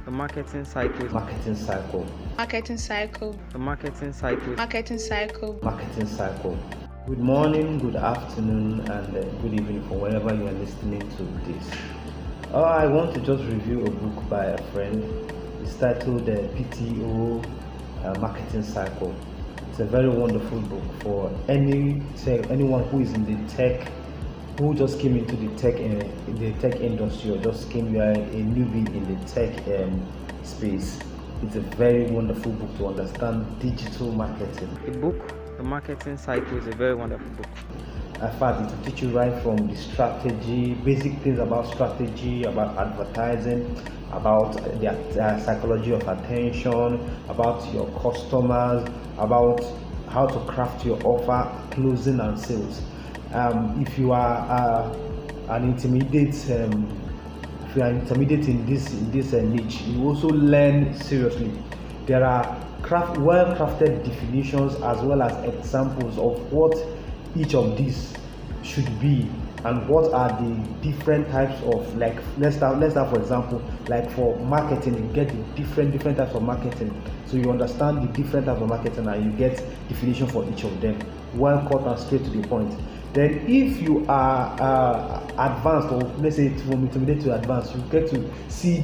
The marketing cycle. Marketing cycle. Marketing cycle. The marketing cycle. Marketing cycle. Marketing cycle. Good morning, good afternoon, and good evening from wherever you are listening to this. I want to just review a book by a friend. It's titled PTO Marketing Cycle. It's a very wonderful book for anyone who is in the tech, who just came into the tech industry, or just came here a newbie in the tech space. It's a very wonderful book to understand digital marketing. The book, The Marketing Cycle, is a very wonderful book. In fact, it will teach you right from the strategy, basic things about strategy, about advertising, about the psychology of attention, about your customers, about how to craft your offer, closing and sales. If you are an intermediate, if you are intermediate in this niche, you also learn seriously. There are well-crafted definitions as well as examples of what each of these should be and what are the different types of, like, let's start for example, like for marketing, you get the different types of marketing, so you understand the different types of marketing and you get definition for each of them, well cut and straight to the point. Then if you are advanced, or let's say from intermediate to advanced, you get to see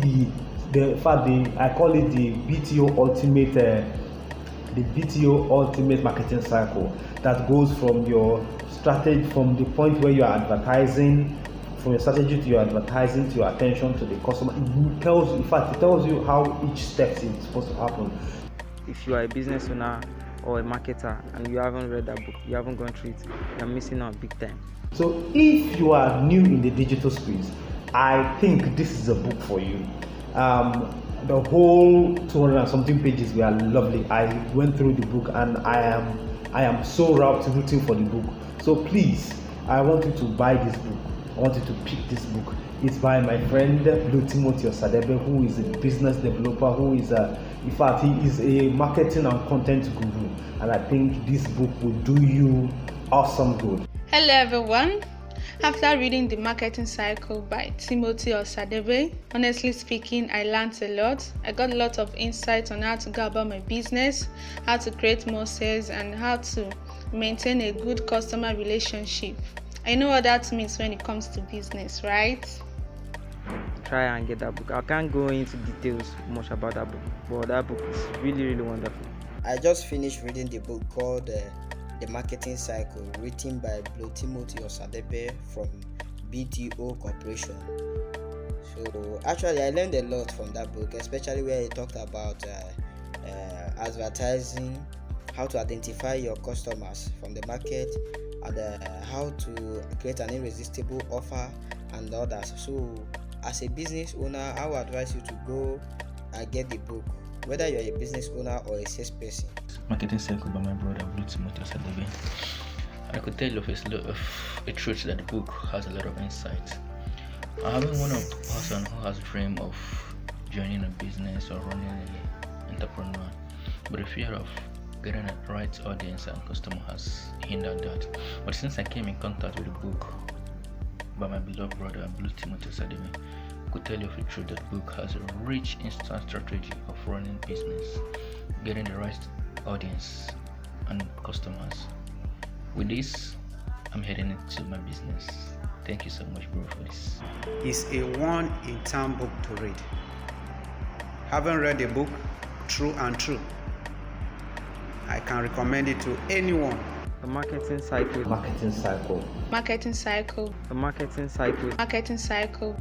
I call it the BTO ultimate marketing cycle, that goes from your strategy, from the point where you are advertising, from your strategy to your advertising to your attention to the customer. It tells you how each step is supposed to happen. If you are a business owner or a marketer and you haven't read that book, you haven't gone through it, you're missing out big time. So if you are new in the digital space, I think this is a book for you. The whole 200 and something pages were lovely. I went through the book and I am so rooting for the book. So please, I want you to buy this book. I want you to pick this book. It's by my friend Blue Timothy Osadebe, who is a business developer, who is in fact, he is a marketing and content guru. And I think this book will do you awesome good. Hello everyone. After reading The Marketing Cycle by Timothy Osadebe, honestly speaking, I learned a lot. I got a lot of insights on how to go about my business, how to create more sales, and how to maintain a good customer relationship. I know what that means when it comes to business, right? Try and get that book. I can't go into details much about that book, but that book is really, really wonderful. I just finished reading the book called The Marketing Cycle, written by Blue Timothy Osadebe from BTO Corporation. So actually I learned a lot from that book, especially where he talked about advertising, how to identify your customers from the market, and how to create an irresistible offer and others. So as a business owner, I would advise you to go and get the book, whether you're a business owner or a salesperson. Marketing Cycle by my brother Blue Timothy Osadebe. I could tell you a truth that the book has a lot of insight. I haven't one of the person who has dream of joining a business or running an entrepreneur, but the fear of getting the right audience and customer has hindered that. But since I came in contact with the book by my beloved brother Blue Timothy Osadebe, I could tell you the truth that the book has a rich instant strategy of running business, getting the right audience and customers. With this, I'm heading into my business. Thank you so much, bro, for this. It's a one-in-town book to read. Haven't read the book, true and true, I can recommend it to anyone. The Marketing Cycle. Marketing cycle. Marketing cycle. The Marketing Cycle. Marketing cycle.